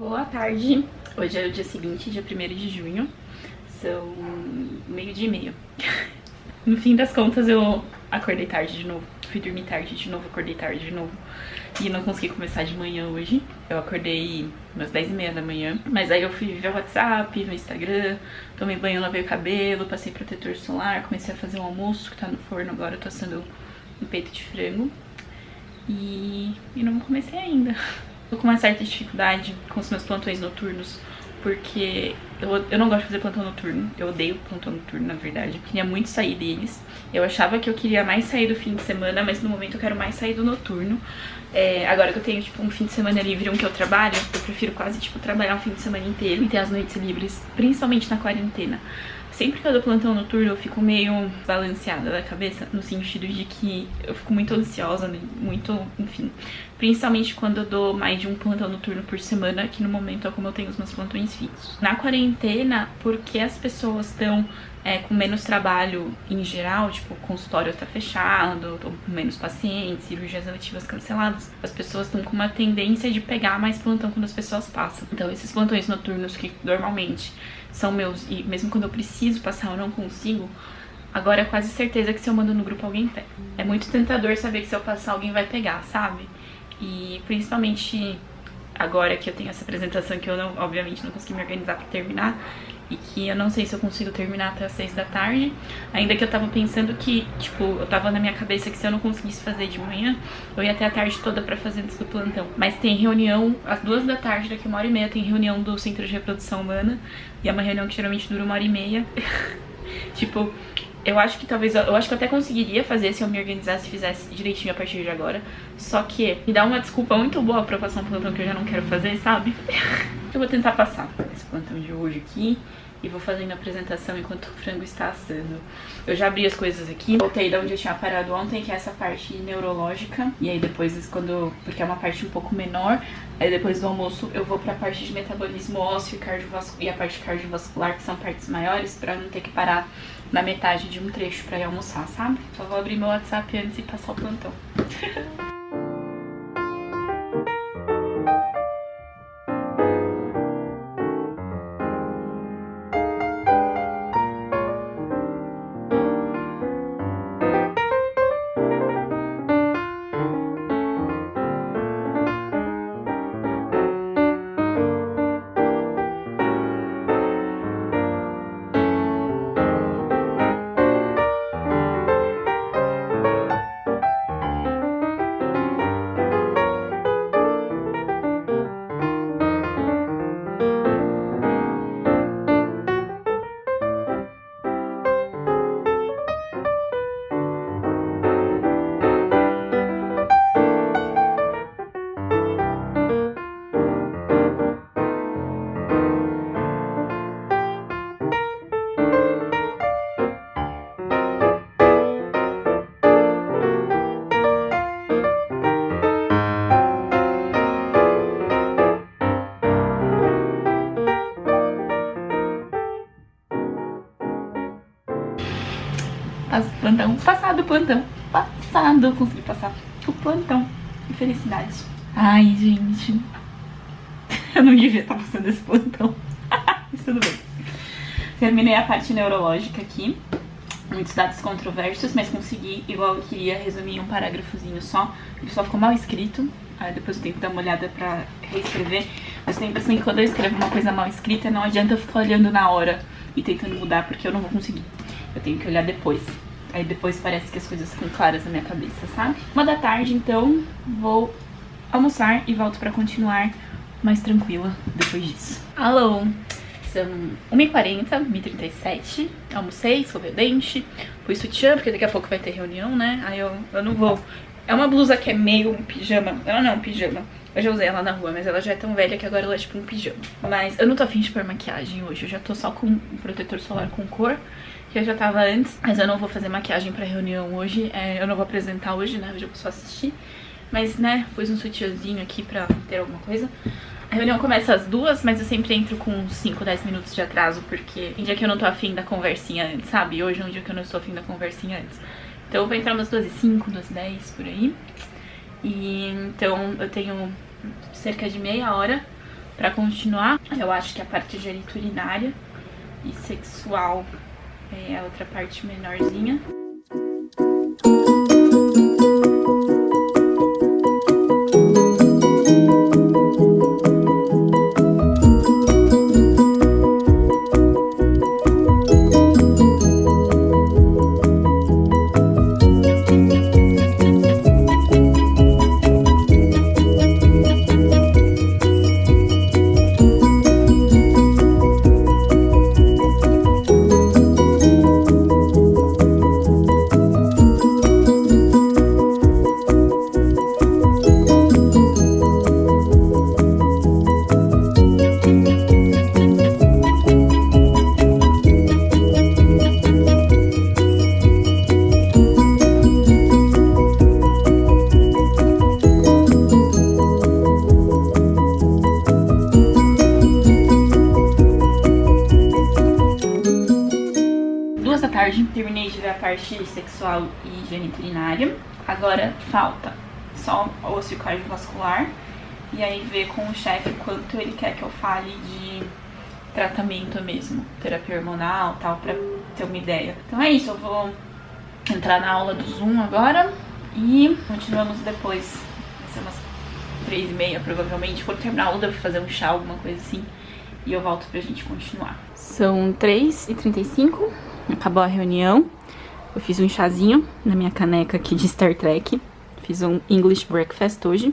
Boa tarde, hoje é o dia seguinte, dia 1º de junho, são 12:30. No fim das contas eu acordei tarde de novo, fui dormir tarde de novo, acordei tarde de novo e não consegui começar de manhã hoje. Eu acordei umas 10:30 da manhã, mas aí eu fui ver o WhatsApp, no Instagram, tomei banho, lavei o cabelo, passei protetor solar, comecei a fazer um almoço que tá no forno agora, eu tô assando um peito de frango e não comecei ainda. Tô com uma certa dificuldade com os meus plantões noturnos, porque eu não gosto de fazer plantão noturno, eu odeio plantão noturno, na verdade. Eu queria muito sair deles, eu achava que eu queria mais sair do fim de semana, mas no momento eu quero mais sair do noturno. Agora que eu tenho, tipo, um fim de semana livre, um que eu trabalho, eu prefiro quase, tipo, trabalhar um fim de semana inteiro e ter as noites livres, principalmente na quarentena. Sempre que eu dou plantão noturno, eu fico meio balanceada da cabeça, no sentido de que eu fico muito ansiosa, muito, enfim. Principalmente quando eu dou mais de um plantão noturno por semana, que no momento é como eu tenho os meus plantões fixos. Na quarentena, porque as pessoas estão com menos trabalho em geral, tipo, o consultório tá fechado, tô com menos pacientes, cirurgias eletivas canceladas, as pessoas estão com uma tendência de pegar mais plantão quando as pessoas passam. Então esses plantões noturnos que normalmente são meus, e mesmo quando eu preciso passar eu não consigo, agora é quase certeza que se eu mando no grupo alguém pega. É muito tentador saber que se eu passar alguém vai pegar, sabe? E principalmente agora que eu tenho essa apresentação que eu não, obviamente não consegui me organizar pra terminar, e que eu não sei se eu consigo terminar até as 6 da tarde, ainda que eu tava pensando que, tipo, eu tava na minha cabeça que se eu não conseguisse fazer de manhã, eu ia ter a tarde toda pra fazer antes do plantão. Mas tem reunião, às 2 da tarde, daqui 1h30, tem reunião do Centro de Reprodução Humana, e é uma reunião que geralmente dura 1h30. Tipo, eu acho que talvez, eu acho que eu até conseguiria fazer se eu me organizasse e fizesse direitinho a partir de agora. Só que me dá uma desculpa muito boa pra passar um plantão que eu já não quero fazer, sabe? Eu vou tentar passar esse plantão de hoje aqui e vou fazendo a apresentação enquanto o frango está assando. Eu já abri as coisas aqui, voltei de onde eu tinha parado ontem, que é essa parte neurológica. E aí depois, porque é uma parte um pouco menor, aí depois do almoço eu vou pra parte de metabolismo ósseo e a parte cardiovascular, que são partes maiores, pra não ter que parar na metade de um trecho pra ir almoçar, sabe? Só vou abrir meu WhatsApp antes e passar o plantão. Plantão, passado, consegui passar o plantão, que felicidade. Ai, gente, eu não devia estar passando esse plantão, mas tudo bem. Terminei a parte neurológica aqui, muitos dados controversos, mas consegui, igual eu queria, resumir um parágrafozinho só. Ele só ficou mal escrito, aí depois eu tenho que dar uma olhada pra reescrever, mas tenho a impressão que quando eu escrevo uma coisa mal escrita, não adianta eu ficar olhando na hora e tentando mudar, porque eu não vou conseguir, eu tenho que olhar depois. Aí depois parece que as coisas ficam claras na minha cabeça, sabe? 1 da tarde, então, vou almoçar e volto pra continuar mais tranquila depois disso. Alô! São 1h40, 1h37, almocei, escovei o dente, pus sutiã, porque daqui a pouco vai ter reunião, né? Aí eu não vou... É uma blusa que é meio um pijama, ela não é um pijama. Eu já usei ela na rua, mas ela já é tão velha que agora ela é tipo um pijama. Mas eu não tô afim de pôr maquiagem hoje, eu já tô só com um protetor solar com cor, que eu já tava antes, mas eu não vou fazer maquiagem pra reunião hoje, eu não vou apresentar hoje, né, hoje eu vou só assistir. Mas, né, pus um sutiãzinho aqui pra ter alguma coisa. A reunião começa às 2, mas eu sempre entro com uns 5, 10 minutos de atraso, porque tem dia que eu não tô afim da conversinha antes, sabe? Hoje é um dia que eu não estou afim da conversinha antes. Então eu vou entrar umas 2h05, 2h10, por aí. E então eu tenho cerca de meia hora Pra continuar, eu acho que a parte geniturinária e sexual é a outra parte menorzinha. Terminei de ver a parte sexual e geniturinária. Agora falta só o osso cardiovascular. E aí ver com o chefe quanto ele quer que eu fale de tratamento mesmo, terapia hormonal, tal, pra ter uma ideia. Então é isso, eu vou entrar na aula do Zoom agora e continuamos depois. Vai ser umas 3h30 provavelmente. Quando terminar a aula eu devo fazer um chá, alguma coisa assim, e eu volto pra gente continuar. São 3h35, acabou a reunião. Eu fiz um chazinho na minha caneca aqui de Star Trek. Fiz um English breakfast hoje.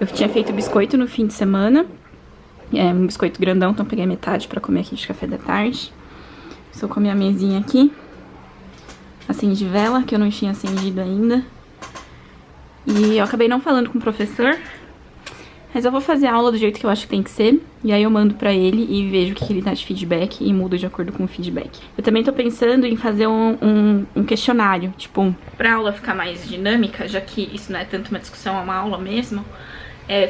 Eu tinha feito biscoito no fim de semana. Um biscoito grandão, então peguei metade pra comer aqui de café da tarde. Estou com a minha mesinha aqui. Acendi vela, que eu não tinha acendido ainda. E eu acabei não falando com o professor, mas eu vou fazer a aula do jeito que eu acho que tem que ser. E aí eu mando pra ele e vejo o que ele dá de feedback e mudo de acordo com o feedback. Eu também tô pensando em fazer um questionário, tipo, pra aula ficar mais dinâmica, já que isso não é tanto uma discussão, é uma aula mesmo.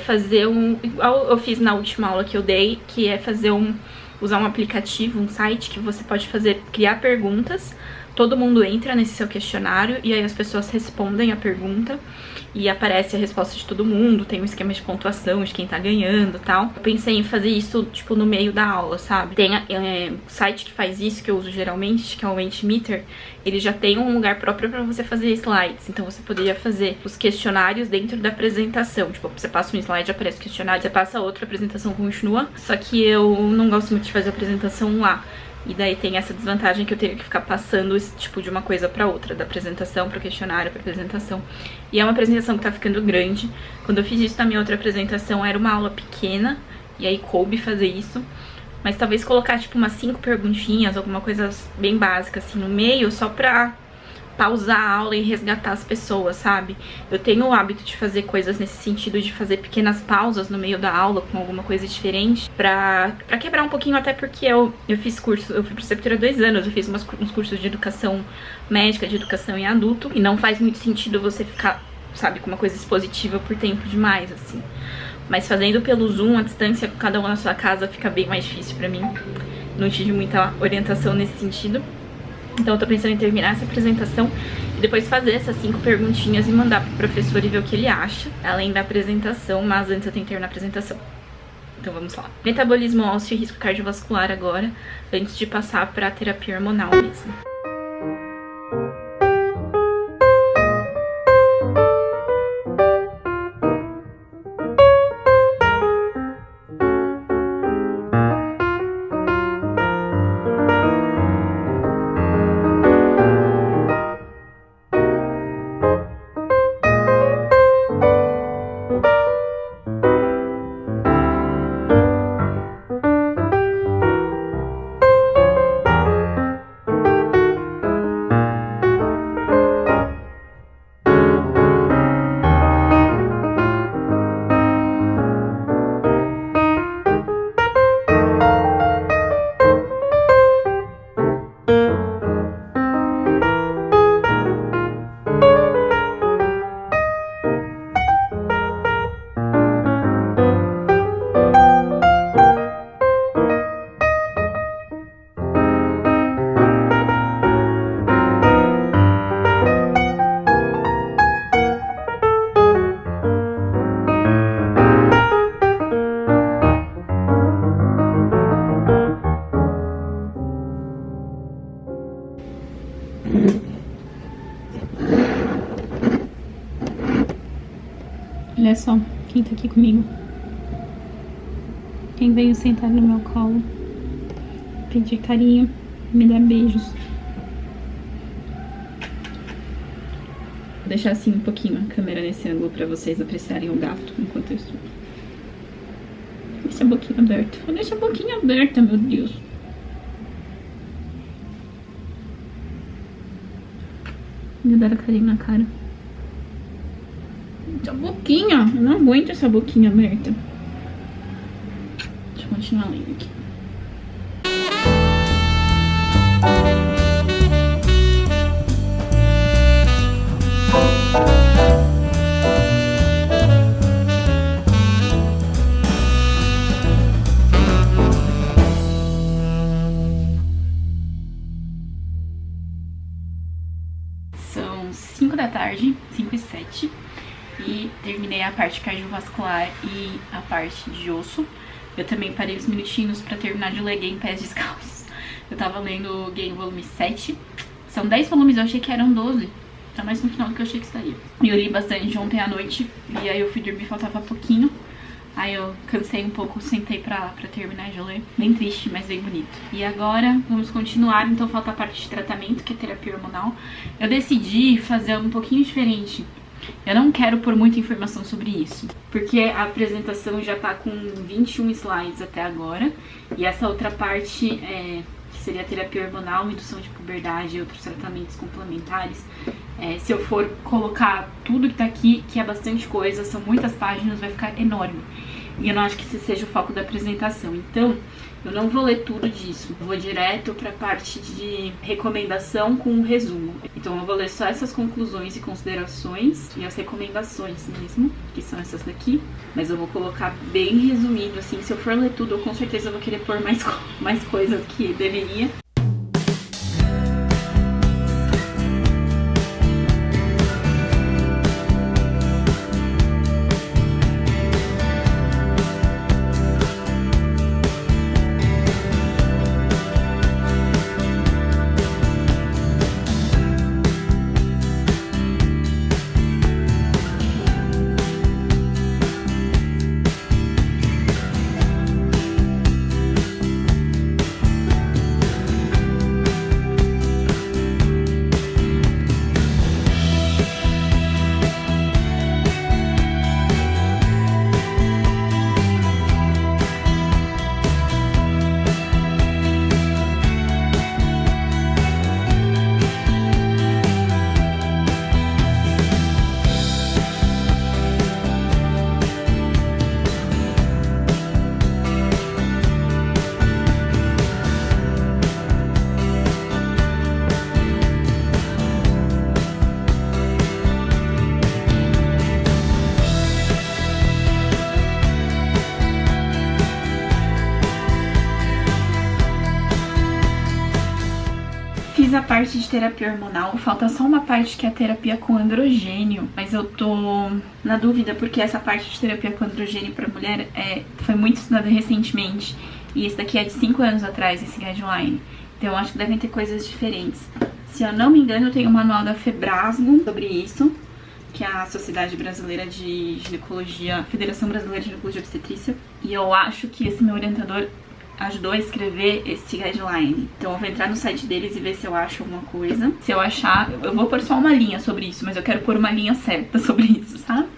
Fazer igual eu fiz na última aula que eu dei, que é fazer usar um aplicativo, um site que você pode criar perguntas. Todo mundo entra nesse seu questionário e aí as pessoas respondem a pergunta e aparece a resposta de todo mundo, tem um esquema de pontuação de quem tá ganhando e tal. Eu pensei em fazer isso, tipo, no meio da aula, sabe? Tem site que faz isso, que eu uso geralmente, que é o Mentimeter. Ele já tem um lugar próprio pra você fazer slides, então você poderia fazer os questionários dentro da apresentação. Tipo, você passa um slide, aparece o questionário, você passa outro, a apresentação continua. Só que eu não gosto muito de fazer a apresentação lá. E daí tem essa desvantagem que eu teria que ficar passando esse tipo de uma coisa pra outra, da apresentação pro questionário, pra apresentação. E é uma apresentação que tá ficando grande. Quando eu fiz isso na minha outra apresentação, era uma aula pequena, e aí coube fazer isso. Mas talvez colocar, tipo, umas 5 perguntinhas, alguma coisa bem básica, assim, no meio, só pra pausar a aula e resgatar as pessoas, sabe? Eu tenho o hábito de fazer coisas nesse sentido, de fazer pequenas pausas no meio da aula com alguma coisa diferente, pra quebrar um pouquinho, até porque eu fiz curso, eu fui preceptora há 2 anos, eu fiz uns cursos de educação médica, de educação em adulto, e não faz muito sentido você ficar, sabe, com uma coisa expositiva por tempo demais, assim. Mas fazendo pelo Zoom, à distância, cada um na sua casa, fica bem mais difícil pra mim. Não tive muita orientação nesse sentido. Então eu tô pensando em terminar essa apresentação e depois fazer essas 5 perguntinhas e mandar pro professor e ver o que ele acha, além da apresentação, mas antes eu tenho que terminar a apresentação. Então vamos lá. Metabolismo ósseo e risco cardiovascular agora, antes de passar pra terapia hormonal mesmo. olha só quem tá aqui comigo. Quem veio sentar no meu colo, pedir carinho, me dar beijos. Vou deixar assim um pouquinho a câmera nesse ângulo pra vocês apreciarem o gato enquanto eu estou. Deixa a boquinha aberta. Deixa a boquinha aberta, meu Deus. Me dar carinho na cara. Essa boquinha. Eu não aguento essa boquinha aberta. Deixa eu continuar lendo aqui. São 5 da tarde, 5h07, e terminei a parte cardiovascular e a parte de osso. Eu também parei uns minutinhos pra terminar de ler Game Pés Descalços. Eu tava lendo Game volume 7. São 10 volumes, eu achei que eram 12. Tá mais no final do que eu achei que estaria. E eu li bastante ontem à noite, e aí eu fui dormir, faltava pouquinho. Aí eu cansei um pouco, sentei pra terminar de ler. Bem triste, mas bem bonito. E agora vamos continuar, então falta a parte de tratamento, que é terapia hormonal. Eu decidi fazer um pouquinho diferente. Eu não quero pôr muita informação sobre isso, porque a apresentação já tá com 21 slides até agora. E essa outra parte, que seria a terapia hormonal, indução de puberdade e outros tratamentos complementares, se eu for colocar tudo que tá aqui, que é bastante coisa, são muitas páginas, vai ficar enorme. E eu não acho que esse seja o foco da apresentação. Então, eu não vou ler tudo disso. Eu vou direto pra parte de recomendação com um resumo. Então, eu vou ler só essas conclusões e considerações e as recomendações mesmo, que são essas daqui. Mas eu vou colocar bem resumido, assim. Se eu for ler tudo, eu com certeza vou querer pôr mais coisa do que deveria. A parte de terapia hormonal, falta só uma parte que é a terapia com androgênio, mas eu tô na dúvida porque essa parte de terapia com androgênio pra mulher foi muito estudada recentemente, e esse daqui é de 5 anos atrás, esse guideline, então eu acho que devem ter coisas diferentes. Se eu não me engano, eu tenho um manual da Febrasgo sobre isso, que é a Sociedade Brasileira de Ginecologia, Federação Brasileira de Ginecologia e Obstetrícia, e eu acho que esse meu orientador ajudou a escrever esse guideline. Então eu vou entrar no site deles e ver se eu acho alguma coisa. Se eu achar, eu vou pôr só uma linha sobre isso, mas eu quero pôr uma linha certa sobre isso, sabe?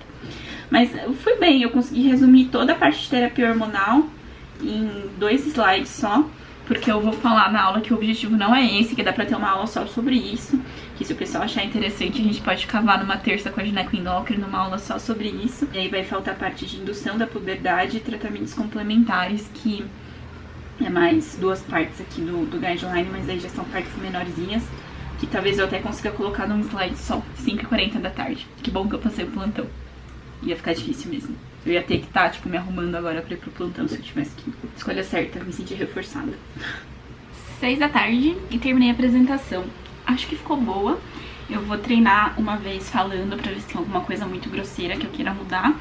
Mas eu fui bem, eu consegui resumir toda a parte de terapia hormonal em 2 slides só, porque eu vou falar na aula que o objetivo não é esse, que dá pra ter uma aula só sobre isso, que se o pessoal achar interessante a gente pode cavar numa terça com a ginecoendócrina, numa aula só sobre isso. E aí vai faltar a parte de indução da puberdade e tratamentos complementares, que é mais 2 partes aqui do guideline, mas aí já são partes menorzinhas, que talvez eu até consiga colocar num slide só, 5h40 da tarde. Que bom que eu passei o plantão. Ia ficar difícil mesmo. Eu ia ter que estar, tipo, me arrumando agora pra ir pro plantão se eu tivesse que. Escolha certa, me senti reforçada. 6 da tarde e terminei a apresentação. Acho que ficou boa. Eu vou treinar uma vez falando pra ver se tem alguma coisa muito grosseira que eu queira mudar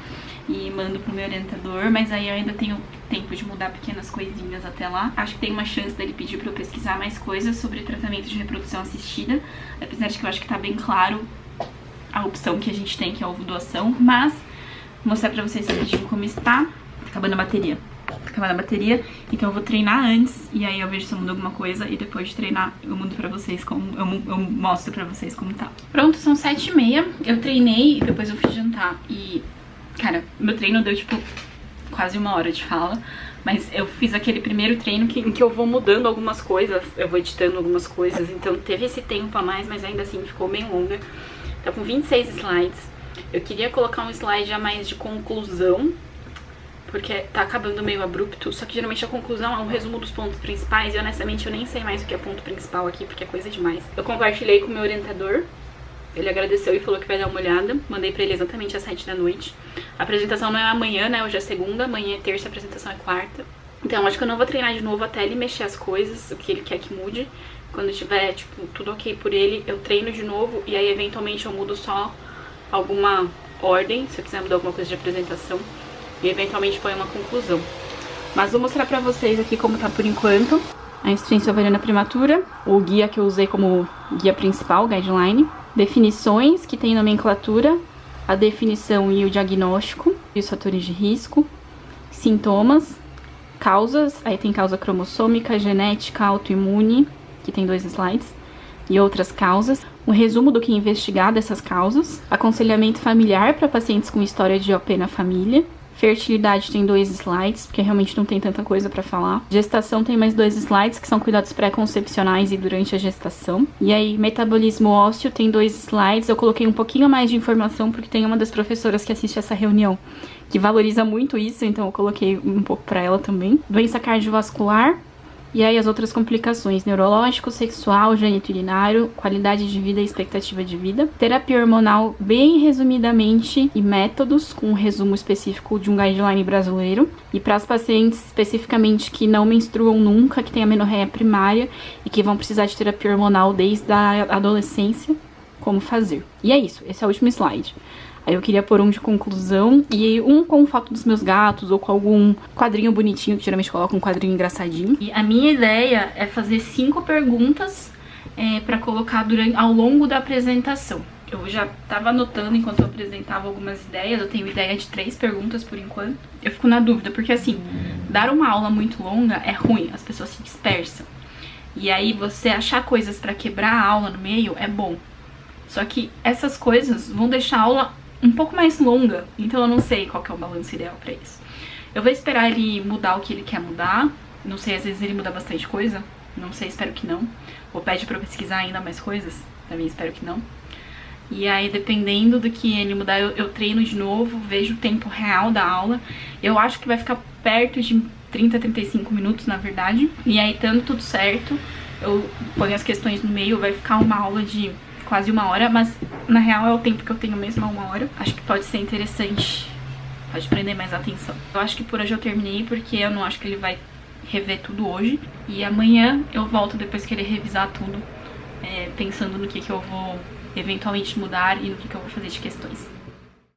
e mando pro meu orientador, mas aí eu ainda tenho tempo de mudar pequenas coisinhas até lá. Acho que tem uma chance dele pedir pra eu pesquisar mais coisas sobre tratamento de reprodução assistida, apesar de que eu acho que tá bem claro a opção que a gente tem, que é a ovodoação, mas mostrar pra vocês rapidinho como está. Acabando a bateria. Acabando a bateria, então eu vou treinar antes e aí eu vejo se eu mudo alguma coisa e depois de treinar eu mudo pra vocês como eu mostro pra vocês como tá. Pronto, são 7h30, eu treinei e depois eu fui jantar e, cara, meu treino deu tipo quase 1 hora de fala, mas eu fiz aquele primeiro treino em que eu vou mudando algumas coisas, eu vou editando algumas coisas, então teve esse tempo a mais, mas ainda assim ficou bem longa. Tá com 26 slides, eu queria colocar um slide a mais de conclusão, porque tá acabando meio abrupto, só que geralmente a conclusão é um resumo dos pontos principais e honestamente eu nem sei mais o que é ponto principal aqui, porque é coisa demais. Eu compartilhei com o meu orientador, ele agradeceu e falou que vai dar uma olhada, mandei pra ele exatamente às 7 da noite. A apresentação não é amanhã, né, hoje é segunda, amanhã é terça, a apresentação é quarta. Então acho que eu não vou treinar de novo até ele mexer as coisas, o que ele quer que mude. Quando tiver, tipo, tudo ok por ele, eu treino de novo e aí eventualmente eu mudo só alguma ordem, se eu quiser mudar alguma coisa de apresentação. E eventualmente põe uma conclusão. Mas vou mostrar pra vocês aqui como tá por enquanto. A insuficiência ovariana prematura, o guia que eu usei como guia principal, guideline. Definições, que tem nomenclatura, a definição e o diagnóstico, e os fatores de risco. Sintomas, causas, aí tem causa cromossômica, genética, autoimune, que tem 2 slides. E outras causas. Um resumo do que investigar dessas causas. Aconselhamento familiar para pacientes com história de OP na família. Fertilidade tem 2 slides, porque realmente não tem tanta coisa pra falar. Gestação tem mais 2 slides, que são cuidados pré-concepcionais e durante a gestação. E aí, metabolismo ósseo tem 2 slides. Eu coloquei um pouquinho mais de informação, porque tem uma das professoras que assiste essa reunião que valoriza muito isso, então eu coloquei um pouco pra ela também. Doença cardiovascular. E aí as outras complicações, neurológico, sexual, geniturinário, qualidade de vida e expectativa de vida. Terapia hormonal, bem resumidamente, e métodos, com um resumo específico de um guideline brasileiro. E para as pacientes especificamente que não menstruam nunca, que têm amenorreia primária e que vão precisar de terapia hormonal desde a adolescência, como fazer. E é isso, esse é o último slide. Aí eu queria pôr um de conclusão e um com foto dos meus gatos ou com algum quadrinho bonitinho, que geralmente coloca um quadrinho engraçadinho. E a minha ideia é fazer 5 perguntas pra colocar ao longo da apresentação. Eu já tava anotando enquanto eu apresentava algumas ideias, eu tenho ideia de 3 perguntas por enquanto. Eu fico na dúvida, porque assim, dar uma aula muito longa é ruim, as pessoas se dispersam. E aí você achar coisas pra quebrar a aula no meio é bom. Só que essas coisas vão deixar a aula um pouco mais longa, então eu não sei qual que é o balanço ideal pra isso. Eu vou esperar ele mudar o que ele quer mudar, não sei, às vezes ele muda bastante coisa, não sei, espero que não. Ou pede pra eu pesquisar ainda mais coisas, também espero que não. E aí, dependendo do que ele mudar, eu treino de novo, vejo o tempo real da aula. Eu acho que vai ficar perto de 30, 35 minutos, na verdade. E aí, estando tudo certo, eu ponho as questões no meio, vai ficar uma aula de quase 1 hora, mas na real é o tempo que eu tenho mesmo, 1 hora. Acho que pode ser interessante, pode prender mais atenção. Eu acho que por hoje eu terminei, porque eu não acho que ele vai rever tudo hoje. E amanhã eu volto depois que ele revisar tudo, pensando no que eu vou eventualmente mudar e no que eu vou fazer de questões.